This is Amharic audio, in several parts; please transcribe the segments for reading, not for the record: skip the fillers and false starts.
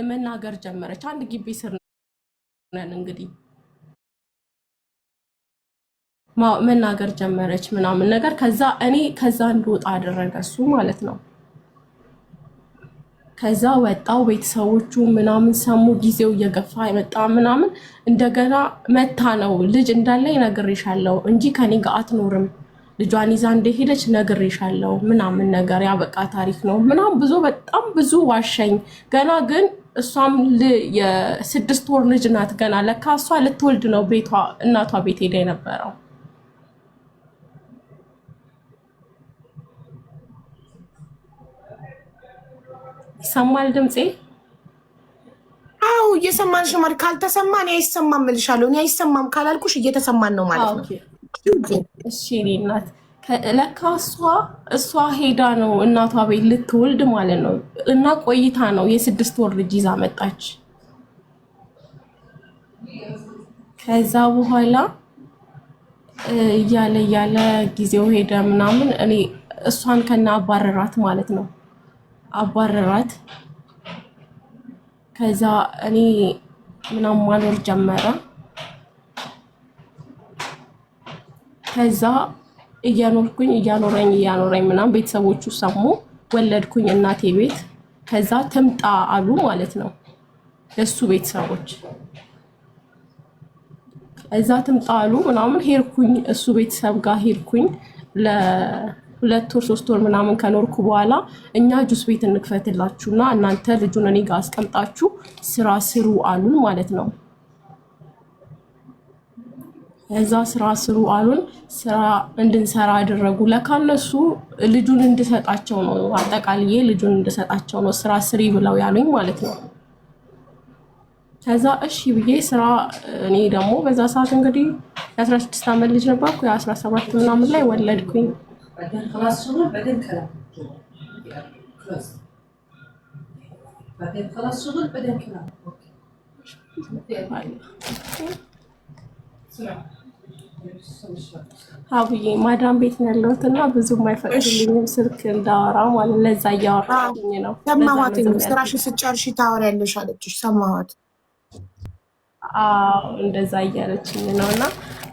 መናገር ጀመረች። አንድ ግቢ ስር ነን እንግዲህ መናገር ጀመረች ምናምን ነገር። ከዛ እኔ ከዛ እንድወጣ አደረገ እሱ ማለት ነው። ከዛ ወጣው ቤተሰቦቹ ምናምን ሰሙ። ጊዜው እየገፋ የመጣ ምናምን እንደገና መታ ነው ልጅ እንዳለ ነግሬሻለሁ እንጂ ከኔ ጋር አትኖርም፣ ልጇን ይዛ እንደሄደች ነግሬሻለሁ ምናምን ነገር ያበቃ ታሪክ ነው ምናምን ብዙ በጣም ብዙ ዋሸኝ። ገና ግን እሷም የ6 ወር ልጅ ናት ገና። ለካ እሷ ልትወልድ ነው ቤቷ እናቷ ቤት ሄዳ የነበረው። ይሰማል ድምጼ? አዎ እየሰማንሽ ማለት ካልተሰማን አይሰማም እልሻለሁ። እኔ አይሰማም ካላልኩሽ እየተሰማን ነው ማለት ነው። እሺ እኔ እናት ለካ እሷ ሄዳ ነው እናቷ ቤት ልትወልድ ማለት ነው። እና ቆይታ ነው የ6 ወር ልጅ ይዛ መጣች። ከዛ በኋላ እያለ ጊዜው ሄደ ምናምን እኔ እሷን ከና አባረራት ማለት ነው። አባረራት። ከዛ እኔ ምናምን ማኖር ጀመረ። ከዛ እያኖረኝ ምናምን ቤተሰቦቹ ሰሙ። ወለድኩኝ እናቴ ቤት። ከዛ ትምጣ አሉ ማለት ነው የሱ ቤተሰቦች። ከዛ ትምጣ አሉ ምናምን ሄድኩኝ እሱ ቤተሰብ ጋር ሄድኩኝ። ለ2 ወር 3 ወር ምናምን ከኖርኩ በኋላ እኛ ጁስ ቤት እንክፈትላችሁና እናንተ ልጁን እኔ ጋር አስቀምጣችሁ ስራ ስሩ አሉን ማለት ነው። እዛ ስራ ስሩ አሉን። ስራ እንድንሰራ አደረጉ። ለካ እነሱ ልጁን እንድሰጣቸው ነው፣ አጠቃልዬ ልጁን እንድሰጣቸው ነው ስራ ስሪ ብለው ያሉኝ ማለት ነው። ከዛ እሺ ብዬ ስራ እኔ ደግሞ በዛ ሰዓት እንግዲህ የ16 ዓመት ልጅ ነበርኩ። የ17 ምናምን ላይ ወለድኩኝ። አብዬ ማዳም ቤት ነው ያለሁት እና ብዙም አይፈቅድልኝም ስልክ እንዳወራ ማለት ለዛ እያወራኝ ነው። ሰማኋት። ስራሽን ስጨርሺ ታወሪያለሽ አለችሽ። ሰማኋት። እንደዛ እያለችኝ ነው። እና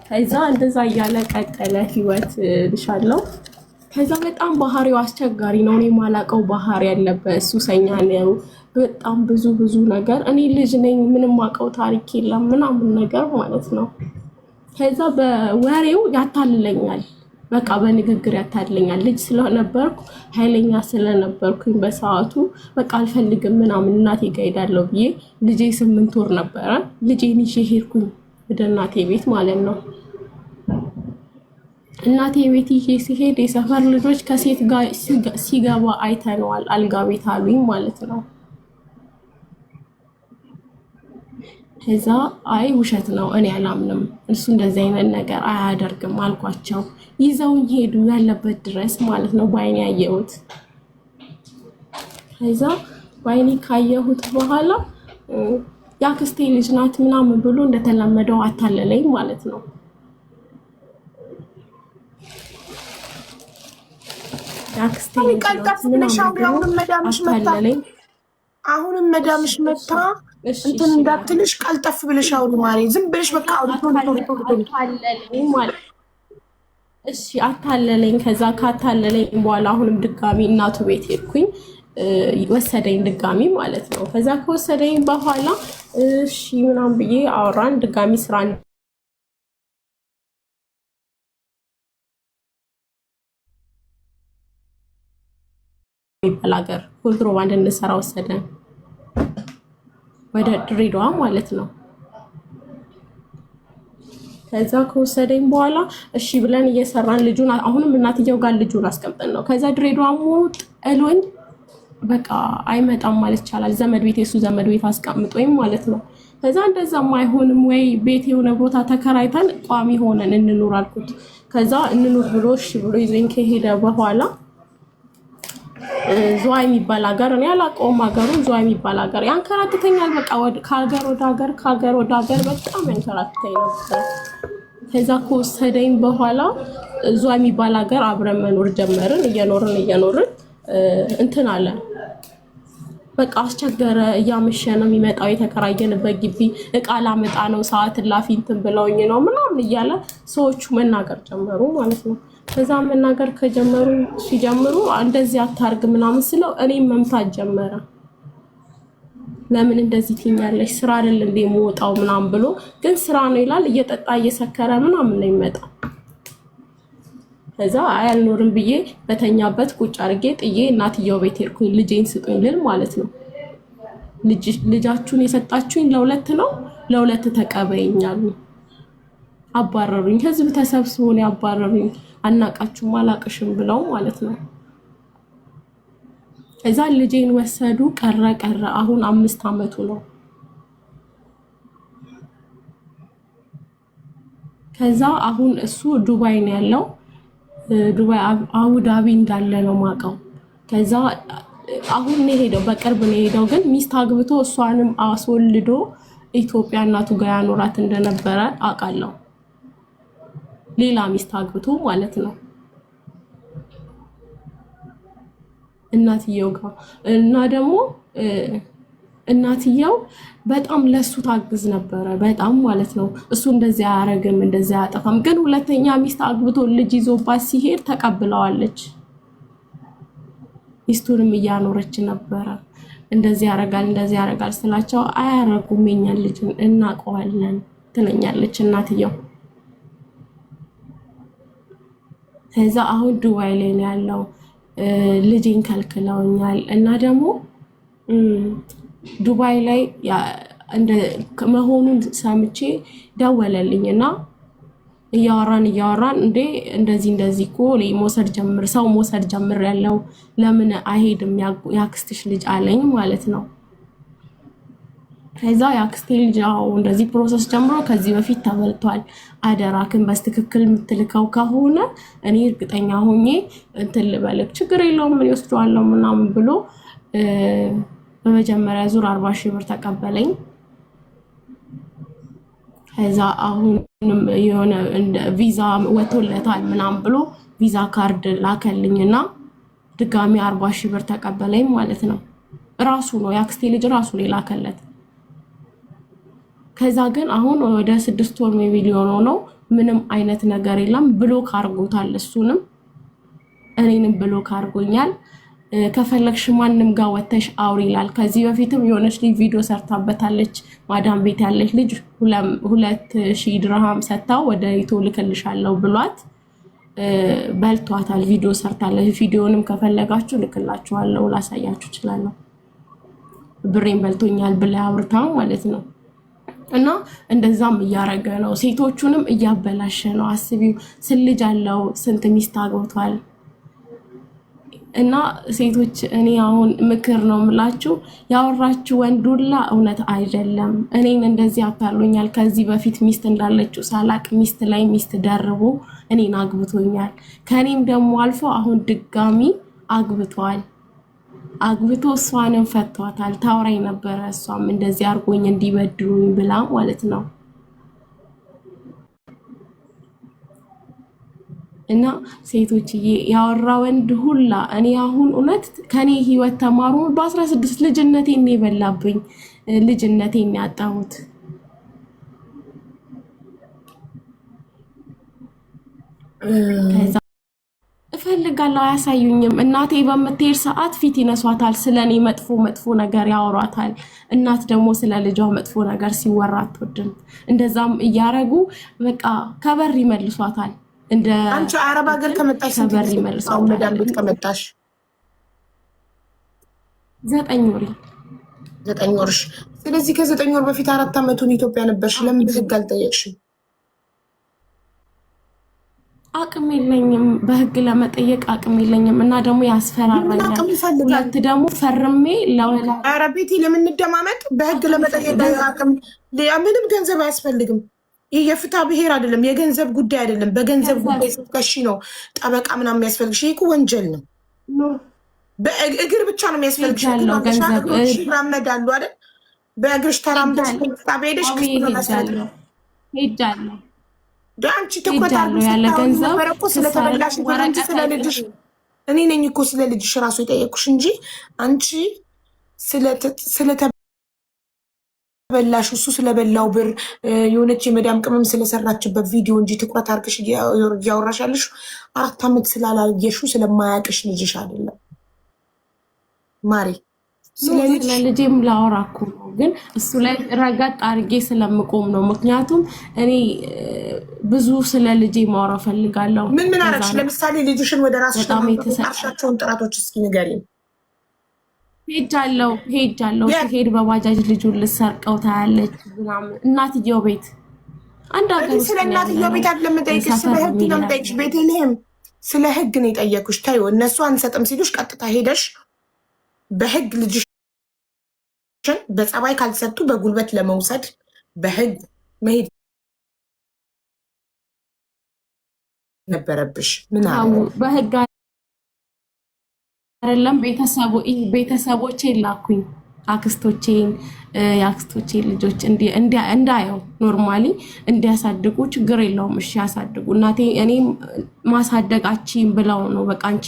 ከዛ እንደዛ እያለ ቀጠለ ህይወት ልሻለው። ከዛ በጣም ባህሪው አስቸጋሪ ነው። እኔ ማላቀው ባህሪ ያለበት ሱሰኛ ነው። በጣም ብዙ ነገር እኔ ልጅ ነኝ ምንም ማቀው ታሪክ የለም ምናምን ነገር ማለት ነው። ከዛ በወሬው ያታልለኛል፣ በቃ በንግግር ያታልለኛል። ልጅ ስለነበርኩ ኃይለኛ ስለነበርኩኝ በሰዓቱ በቃ አልፈልግም ምናምን እናቴ ጋር ሄዳለሁ ብዬ ልጄ 8 ወር ነበረ። ልጄን ይዤ ሄድኩኝ ወደ እናቴ ቤት ማለት ነው። እናቴ ቤት ይዤ ሲሄድ የሰፈር ልጆች ከሴት ጋር ሲገባ አይተነዋል አልጋ ቤት አሉኝ ማለት ነው። ከዛ አይ ውሸት ነው እኔ አላምንም፣ እሱ እንደዚህ አይነት ነገር አያደርግም አልኳቸው። ይዘውኝ ሄዱ ያለበት ድረስ ማለት ነው። ባይኔ ያየሁት። ከዛ ባይኔ ካየሁት በኋላ ያክስቴ ልጅ ናት ምናምን ብሎ እንደተለመደው አታለለኝ ማለት ነው። ያክስቴ ልጅ ናት ምናምን ብሎ አታለለኝ። አሁንም መዳምሽ መታ እንትን እንዳትልሽ ቀልጠፍ ብለሽ አውሪ ማሪ። ዝም ብለሽ በቃ አውሪ እሺ አታለለኝ። ከዛ ካታለለኝ በኋላ አሁንም ድጋሚ እናቱ ቤት ሄድኩኝ። ወሰደኝ ድጋሚ ማለት ነው። ከዛ ከወሰደኝ በኋላ እሺ ምናምን ብዬ አወራን። ድጋሚ ስራ የሚባል ሀገር ኮንትሮባንድ እንሰራ ወሰደን ወደ ድሬዳዋ ማለት ነው። ከዛ ከወሰደኝ በኋላ እሺ ብለን እየሰራን ልጁን አሁንም እናትየው ጋር ልጁን አስቀምጠን ነው። ከዛ ድሬዳዋ ሞት እሎኝ በቃ አይመጣም ማለት ይቻላል። ዘመድ ቤት የሱ ዘመድ ቤት አስቀምጦኝ ማለት ነው። ከዛ እንደዛም አይሆንም ወይ ቤት የሆነ ቦታ ተከራይተን ቋሚ ሆነን እንኑር አልኩት። ከዛ እንኑር ብሎ እሺ ብሎ ይዘኝ ከሄደ በኋላ ዙዋይ የሚባል ሀገር እኔ አላውቀውም። ሀገሩ ዙዋይ የሚባል ሀገር ያንከራትተኛል። በቃ ከሀገር ወደ ሀገር በጣም ያንከራትተኝ ነበር። ከዛ ከወሰደኝ በኋላ ዙዋይ የሚባል ሀገር አብረን መኖር ጀመርን። እየኖርን እንትን አለ በቃ አስቸገረ። እያመሸ ነው የሚመጣው። የተከራየንበት ግቢ እቃ ላመጣ ነው ሰዓት ላፊ እንትን ብለውኝ ነው ምናምን እያለ ሰዎቹ መናገር ጀመሩ ማለት ነው። ከዛ መናገር ሲጀምሩ እንደዚህ አታርግ ምናምን ስለው እኔም መምታት ጀመረ። ለምን እንደዚህ ትኛለሽ? ስራ አይደል እንዴ የምወጣው ምናምን ብሎ ግን ስራ ነው ይላል። እየጠጣ እየሰከረ ምናምን ነው የሚመጣው። ከዛ አልኖርም ብዬ በተኛበት ቁጭ አድርጌ ጥዬ እናትየው ቤት ሄድኩኝ። ልጄን ስጡኝ ልል ማለት ነው። ልጃችሁን የሰጣችሁኝ ለሁለት ነው፣ ለሁለት ተቀበይኛሉ። አባረሩኝ። ህዝብ ተሰብስቦ ነው ያባረሩኝ። አናቃችሁም አላቅሽም ብለው ማለት ነው። ከዛ ልጄን ወሰዱ። ቀረ አሁን 5 አመቱ ነው። ከዛ አሁን እሱ ዱባይ ነው ያለው። ዱባይ አቡዳቢ እንዳለ ነው ማቀው። ከዛ አሁን ነው ሄደው፣ በቅርብ ነው ሄደው። ግን ሚስት አግብቶ እሷንም አስወልዶ ኢትዮጵያ እናቱ ጋር ያኖራት እንደነበረ አውቃለሁ። ሌላ ሚስት አግብቶ ማለት ነው እናትየው ጋር። እና ደግሞ እናትየው በጣም ለሱ ታግዝ ነበረ፣ በጣም ማለት ነው። እሱ እንደዚህ አያረግም፣ እንደዚህ አያጠፋም። ግን ሁለተኛ ሚስት አግብቶ ልጅ ይዞባት ሲሄድ ተቀብለዋለች። ሚስቱንም እያኖረች ነበረ። እንደዚህ ያረጋል ስላቸው አያረጉም፣ የኛን ልጅ እናውቀዋለን ትለኛለች እናትየው። ከዛ አሁን ዱባይ ላይ ነው ያለው። ልጄን ከልክለውኛል። እና ደግሞ ዱባይ ላይ መሆኑን ሰምቼ ደወለልኝ እና እያወራን እንዴ እንደዚህ እኮ ሰው መውሰድ ጀምር ያለው ለምን አይሄድም ያክስትሽ ልጅ አለኝ ማለት ነው። ከዛ ያክስቴ ልጅ እንደዚህ ፕሮሰስ ጀምሮ ከዚህ በፊት ተበልቷል፣ አደራክን በስትክክል የምትልከው ከሆነ እኔ እርግጠኛ ሆኜ እንትን ልበልክ፣ ችግር የለውም ምን ይወስደዋለሁ ምናምን ብሎ በመጀመሪያ ዙር 40 ሺህ ብር ተቀበለኝ። ከዛ አሁንም የሆነ ቪዛ ወጥቶለታል ምናምን ብሎ ቪዛ ካርድ ላከልኝና ድጋሚ 40 ሺህ ብር ተቀበለኝ ማለት ነው። ራሱ ነው ያክስቴ ልጅ ራሱ ነው ላከለት። ከዛ ግን አሁን ወደ 6 ወር ሜቢ ሊሆነው ነው። ምንም አይነት ነገር የለም። ብሎክ አርጎታል። እሱንም እኔንም ብሎክ አርጎኛል። ከፈለግሽ ማንም ጋር ወተሽ አውሪ ይላል። ከዚህ በፊትም የሆነች ልጅ ቪዲዮ ሰርታበታለች። ማዳም ቤት ያለች ልጅ 2000 ድርሃም ሰጣው ወደ ኢትዮ ልክልሻለሁ ብሏት በልቷታል። ቪዲዮ ሰርታለች። ቪዲዮንም ከፈለጋችሁ ልክላችኋለሁ፣ ላሳያችሁ እችላለሁ። ብሬን በልቶኛል ብላ አውርታ ማለት ነው። እና እንደዛም እያረገ ነው። ሴቶቹንም እያበላሸ ነው። አስቢው፣ ስልጅ አለው፣ ስንት ሚስት አግብቷል። እና ሴቶች እኔ አሁን ምክር ነው የምላችሁ፣ ያወራችሁ ወንዱላ እውነት አይደለም። እኔን እንደዚህ አታሉኛል። ከዚህ በፊት ሚስት እንዳለችው ሳላቅ ሚስት ላይ ሚስት ደርቦ እኔን አግብቶኛል። ከኔም ደግሞ አልፎ አሁን ድጋሚ አግብቷል። አግብቶ እሷንም ፈቷታል። ታውራኝ ነበረ እሷም እንደዚህ አርጎኝ እንዲበድሉኝ ብላ ማለት ነው። እና ሴቶችዬ ያወራ ወንድ ሁላ እኔ አሁን እውነት ከኔ ህይወት ተማሩ። በ16 ልጅነቴን ነው የበላብኝ፣ ልጅነቴን ያጣሁት። እፈልጋለሁ አያሳዩኝም። እናቴ በምትሄድ ሰዓት ፊት ይነሷታል፣ ስለኔ መጥፎ ነገር ያወሯታል። እናት ደግሞ ስለ ልጇ መጥፎ ነገር ሲወራ አትወድም። እንደዛም እያረጉ በቃ ከበር ይመልሷታል። እንደ አንቺ አረብ ሀገር ከመጣሽ ከበር ይመልሷታል። መዳም ቤት ከመጣሽ 9 ወር 9 ወርሽ። ስለዚህ ከ9 ወር በፊት 4 አመቱን ኢትዮጵያ ነበርሽ። ለምን በህግ አልጠየቅሽም? አቅም የለኝም፣ በህግ ለመጠየቅ አቅም የለኝም። እና ደግሞ ያስፈራራኛል። ሁለት ደግሞ ፈርሜ ለወላ ኧረ ቤቲ ለምን እንደማመጥ በህግ ለመጠየቅ አቅም ምንም ገንዘብ አያስፈልግም። ይህ የፍትሐ ብሔር አይደለም፣ የገንዘብ ጉዳይ አይደለም። በገንዘብ ጉዳይ ስትከሺ ነው ጠበቃ ምናምን የሚያስፈልግሽ። ይህ እኮ ወንጀል ነው። በእግር ብቻ ነው የሚያስፈልግሽ። እግሮች ይራመዳሉ አይደል? በእግርሽ ተራምደሽ ሄደሽ ሄጃለሁ። አንቺ ትኩረት ያለ ገንዘብ ስለተበላሽ እንጂ ስለ ልጅሽ እኔ ነኝ እኮ ስለ ልጅሽ ራሱ የጠየኩሽ እንጂ አንቺ ስለተበላሽ እሱ ስለበላው ብር የሆነች የመዳም ቅመም ስለሰራችበት ቪዲዮ እንጂ ትኩረት አድርገሽ እያወራሻለሽ 4 ዓመት ስላላየሽው ስለማያውቅሽ ልጅሽ አይደለም ማሪ። ስለ ልጄም ላወራ እኮ ነው፣ ግን እሱ ላይ ረጋጥ አድርጌ ስለምቆም ነው። ምክንያቱም እኔ ብዙ ስለ ልጄ ማውራ ፈልጋለሁ። ምን አረግሽ? ለምሳሌ ልጅሽን ወደ ራስሽ ለማሻቸውን ጥራቶች እስኪ ንገሪኝ። ሄጃለሁ ሲሄድ በባጃጅ ልጁን ልሰርቀው ታያለች ምናምን። እናትየው ቤት አንድ ሀገር ስለ እናትየው ቤት አይደለም የምጠይቅሽ፣ ስለ ህግ ነው የምጠይቅሽ። ቤተልሔም ስለ ህግ ነው የጠየኩሽ። ታዩ እነሱ አንሰጥም ሲሉሽ ቀጥታ ሄደሽ በህግ ልጅሽን በጸባይ ካልሰጡ በጉልበት ለመውሰድ በህግ መሄድ ነበረብሽ። ምን አለ በህግ አይደለም ቤተሰቦቼን ላኩኝ፣ አክስቶቼን የአክስቶቼን ልጆች እንዳየው ኖርማሊ እንዲያሳድጉ ችግር የለውም። እሺ ያሳድጉ። እናቴ እኔም ማሳደጋችም ብለው ነው በቃ አንቺ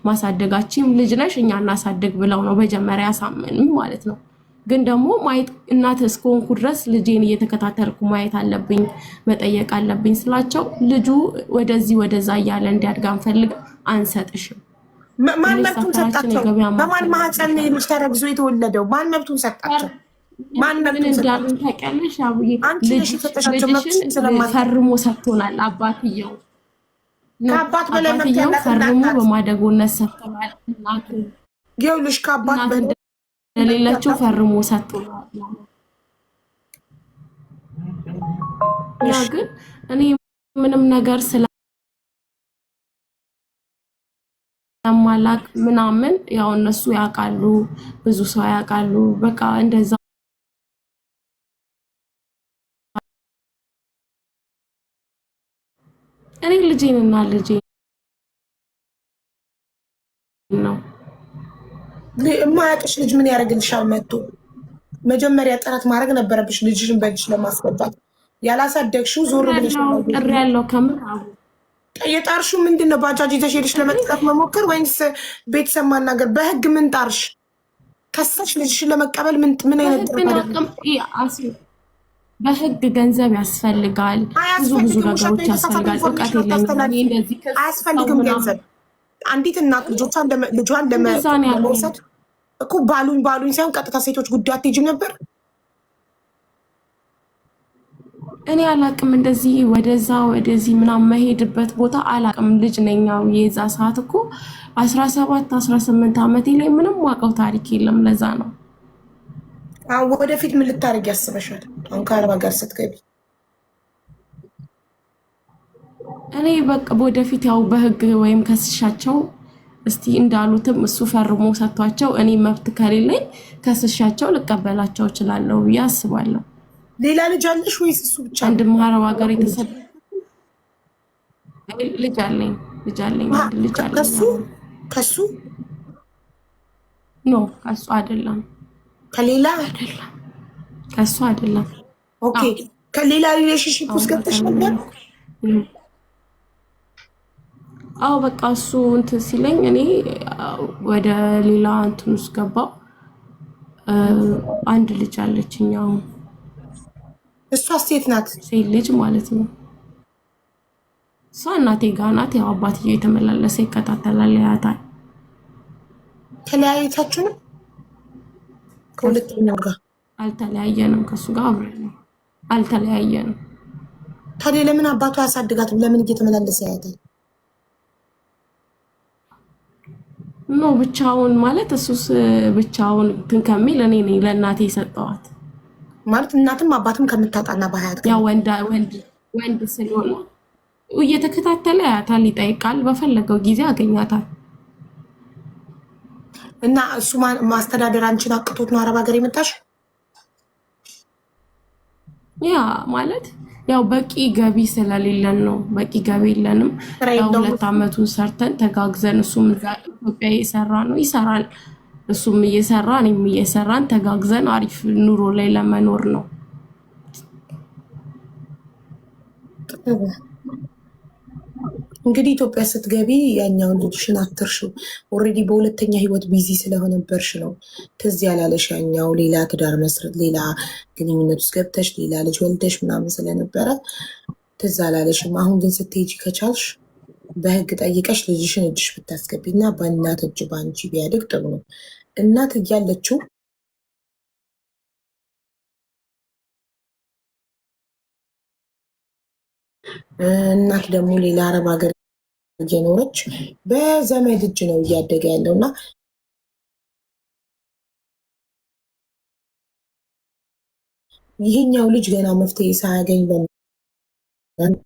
ማሳደጋችም ልጅ ነሽ እኛ እናሳድግ ብለው ነው መጀመሪያ ያሳመኑኝ ማለት ነው። ግን ደግሞ ማየት እናት እስከሆንኩ ድረስ ልጄን እየተከታተልኩ ማየት አለብኝ፣ መጠየቅ አለብኝ ስላቸው ልጁ ወደዚህ ወደዛ እያለ እንዲያድግ አንፈልግ አንሰጥሽም። ማን መብቱን ሰጣቸው? በማን ማህፀን ልጅ ተረግዞ የተወለደው? ማን መብቱን ሰጣቸው? ማን መብቱን ሰጣቸው? ታውቂያለሽ አቡዬ ልጅሽን ፈርሞ ሰጥቶናል አባትየው። ከአባት በላይ መብት ያላት ፈርሞ በማደጎነት ሰጥቶናል እናቱ። ይኸውልሽ ከአባት በላይ ለሌላቸው ፈርሞ ሰጥቶናል። ያ ግን እኔ ምንም ነገር ስለማላቅ ምናምን ያው እነሱ ያውቃሉ፣ ብዙ ሰው ያውቃሉ። በቃ እንደዛ እኔ ልጄንና ልጄ ነው የማያውቅሽ ልጅ ምን ያደርግልሻል? መጥቶ መጀመሪያ ጥረት ማድረግ ነበረብሽ ልጅሽን በእጅሽ ለማስገባት። ያላሳደግሽው ዞር ብለሽ ጥሪ ያለው ከምር የጣርሽው ምንድን ነው? ባጃጅ ይዘሽ ሄደሽ ለመጥቃት መሞከር ወይንስ ቤተሰብ ማናገር? በህግ ምን ጣርሽ? ከሰሽ ልጅሽን ለመቀበል ምን አይነት በህግ ገንዘብ ያስፈልጋል፣ ብዙ ነገሮች ያስፈልጋል። እውቀት የለኝም እንደዚህ አያስፈልግም ገንዘብ። አንዲት እናት ልጇን ለመውሰድ እኮ ባሉኝ ሳይሆን ቀጥታ ሴቶች ጉዳይ አትሄጂም ነበር? እኔ አላቅም፣ እንደዚህ ወደዛ ወደዚህ ምናምን መሄድበት ቦታ አላቅም። ልጅ ነኛው የዛ ሰዓት እኮ 17 18 ዓመቴ ላይ ምንም ዋቀው ታሪክ የለም። ለዛ ነው ወደፊት ምን ልታደርግ ያስበሻል? አሁን ከአረብ ሀገር ስትገቢ እኔ በቃ ወደፊት ያው በህግ ወይም ከስሻቸው እስቲ እንዳሉትም እሱ ፈርሞ ሰጥቷቸው እኔ መብት ከሌለኝ ከስሻቸው ልቀበላቸው እችላለሁ ብዬ አስባለሁ። ሌላ ልጅ አለሽ ወይስ እሱ ብቻ? አንድ አረብ ሀገር የተሰደ ልጅ አለኝ አንድ ልጅ አለኝ። ከሱ ኖ ከሱ አይደለም፣ ከሌላ አይደለም፣ ከሱ አይደለም። ኦኬ ከሌላ ሪሌሽንሺፕ ውስጥ ገብተሽ ነበር? አዎ በቃ እሱ እንትን ሲለኝ እኔ ወደ ሌላ እንትን ውስጥ ገባው። አንድ ልጅ አለችኝ አሁን። እሷ ሴት ናት? ሴት ልጅ ማለት ነው። እሷ እናቴ ጋር ናት። ያው አባትዬው የተመላለሰ ይከታተላል፣ ያያታል። ተለያይታችሁ ነው? ከሁለተኛው ጋር አልተለያየንም፣ ከሱ ጋር አብረን ነው አልተለያየንም። ታዲያ ለምን አባቱ ያሳድጋትም? ለምን እየተመላለሰ ያያታል? ኖ ብቻውን ማለት እሱስ ብቻውን እንትን ከሚል እኔ ነኝ ለእናቴ የሰጠዋት ማለት እናትም አባትም ከምታጣና በሀያት ያው ወንድ ስለሆነ እየተከታተለ ያያታል፣ ይጠይቃል፣ በፈለገው ጊዜ አገኛታል። እና እሱ ማስተዳደር አንቺን አቅቶት ነው አረብ ሀገር የመጣሽ? ያ ማለት ያው በቂ ገቢ ስለሌለን ነው። በቂ ገቢ የለንም። ያው 2 ዓመቱን ሰርተን ተጋግዘን እሱም እዛ ኢትዮጵያ እየሰራ ነው ይሰራል፣ እሱም እየሰራ እኔም እየሰራን ተጋግዘን አሪፍ ኑሮ ላይ ለመኖር ነው። እንግዲህ ኢትዮጵያ ስትገቢ ያኛውን ልጅሽን አትርሽው። ኦልሬዲ በሁለተኛ ህይወት ቢዚ ስለሆነበርሽ ነው ትዝ ያላለሽ። ያኛው ሌላ ትዳር መስረት፣ ሌላ ግንኙነት ውስጥ ገብተሽ ሌላ ልጅ ወልደሽ ምናምን ስለነበረ ትዝ አላለሽም። አሁን ግን ስትሄጂ ከቻልሽ በህግ ጠይቀሽ ልጅሽን እጅሽ ብታስገቢ እና በእናት እጅ በአንቺ ቢያድግ ጥሩ ነው። እናት እያለችው እናት ደግሞ ሌላ አረብ ሀገር እየኖረች በዘመድ እጅ ነው እያደገ ያለው እና ይህኛው ልጅ ገና መፍትሄ ሳያገኝ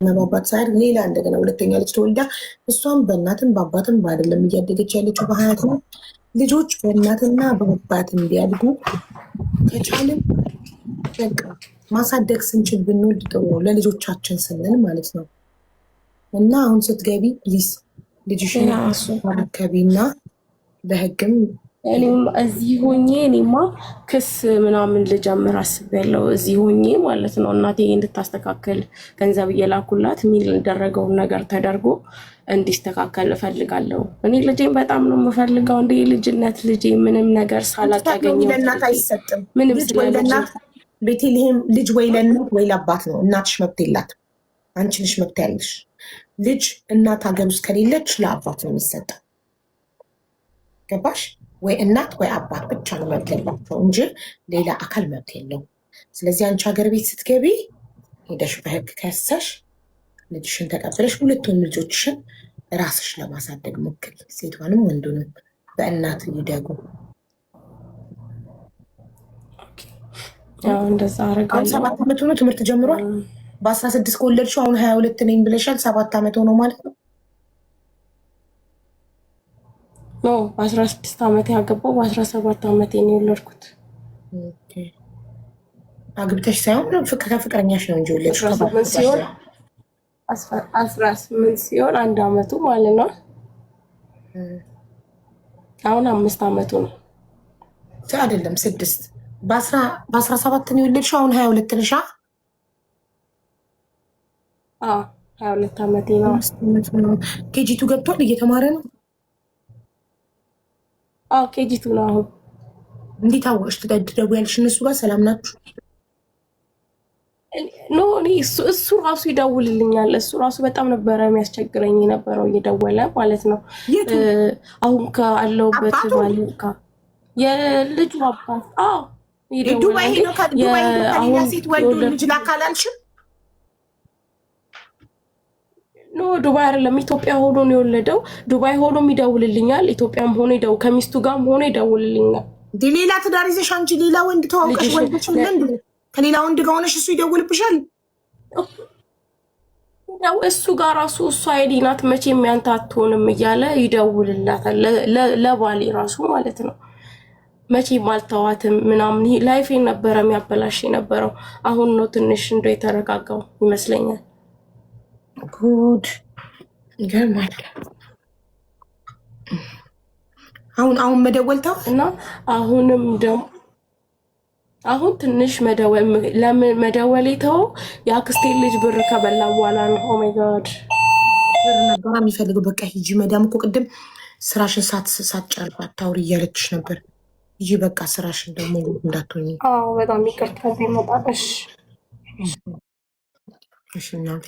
በአባት ሳያድግ ሌላ እንደገና ሁለተኛ ልጅ ተወልዳ እሷም በእናትም በአባትም አይደለም እያደገች ያለችው በሀያት ነው። ልጆች በእናትና በአባት እንዲያድጉ ከቻልን በቃ ማሳደግ ስንችል ብንወድ ጥሩ ነው፣ ለልጆቻችን ስንል ማለት ነው። እና አሁን ስትገቢ ፕሊስ ልጅሽን አካቢና በህግም እኔም እዚህ ሆኜ እኔማ ክስ ምናምን ልጀምር አስቤያለሁ። እዚህ ሆኜ ማለት ነው እናቴ እንድታስተካከል ገንዘብ እየላኩላት የሚደረገውን ነገር ተደርጎ እንዲስተካከል እፈልጋለሁ። እኔ ልጄን በጣም ነው የምፈልገው። እንደ ልጅነት ልጄ ምንም ነገር ሳላቅ ያገኘው ለእናት አይሰጥም። ምንም ቤተልሔም ልጅ ወይ ለእናት ወይ ለአባት ነው። እናትሽ መብት የላትም። አንቺ ልጅ መብት ያለሽ ልጅ እናት ሀገር ውስጥ ከሌለች ለአባት ነው የሚሰጠው። ገባሽ? ወይ እናት ወይ አባት ብቻ ነው መብት ያላቸው እንጂ ሌላ አካል መብት የለውም። ስለዚህ አንቺ ሀገር ቤት ስትገቢ ሄደሽ በህግ ከሰሽ ልጅሽን ተቀብለሽ ሁለቱን ልጆችሽን ራስሽ ለማሳደግ ሞክሪ። ሴቷንም ወንዱንም በእናት ይደጉ። እንደዛ አረጋለሁ። 7 ዓመት ሆኖ ትምህርት ጀምሯል። በ16 ከወለድሽው አሁን 22 ነኝ ብለሻል። 7 ዓመት ሆኖ ማለት ነው። በ16 ዓመት ያገባው በ17 ዓመት ነው የወለድኩት። አግብተሽ ሳይሆን ከፍቅረኛሽ ነው እንጂ ወለድሽ። 18 ሲሆን 1 ዓመቱ ማለት ነው። አሁን 5 ዓመቱ ነው አይደለም 6። በ17 ነው የወለድሽው። አሁን 22 ነሽ። 22 ዓመቴ ነው። ኬጂቱ ገብቷል። እየተማረ ነው። ኬጂቱ ነው አሁን። እንዴት አወቅሽ? ትደውያለሽ? እነሱ ጋር ሰላም ናችሁ? ኖ እኔ እሱ ራሱ ይደውልልኛል። እሱ ራሱ በጣም ነበረ የሚያስቸግረኝ የነበረው እየደወለ ማለት ነው። አሁን ከአለሁበት ማለት የልጁ አባት ዱባይ ሄዶ ከሌላ ሴት ወልዶ ልጅ ላካላልሽም? ኖ ዱባይ አይደለም ኢትዮጵያ ሆኖ ነው የወለደው። ዱባይ ሆኖም ይደውልልኛል። ኢትዮጵያም ሆኖ ከሚስቱ ጋርም ሆኖ ይደውልልኛል። ሌላ ትዳር ይዘሽ አንቺ ሌላ ወንድ ተዋውቀሽ ወልደሽ እንዴ? ከሌላ ወንድ ጋር ሆነሽ እሱ ይደውልብሻል? እሱ ጋር ራሱ እሱ አይዲ ናት መቼም ያንተ አትሆንም እያለ ይደውልላታል። ለባሌ ራሱ ማለት ነው። መቼም አልተዋትም ምናምን ላይፌን ነበረ የሚያበላሽ የነበረው። አሁን ነው ትንሽ እንደው የተረጋጋው ይመስለኛል። ጉድ ይገርማል። አሁን መደወል ተው እና አሁንም ደግሞ አሁን ትንሽ መደወል ተው። የአክስቴ ልጅ ብር ከበላ በኋላ ነው። ኦ ማይ ጋድ ብር ነበር የሚፈልገው። በቃ ሂጂ። መዳም እኮ ቅድም ስራሽን ሳትጨርሺ አታውሪ እያለችሽ ነበር። ሂጂ በቃ ስራሽን ደግሞ እንዳትሆኝ። በጣም ይቅርታ ቢመጣሽ። እሺ እናቴ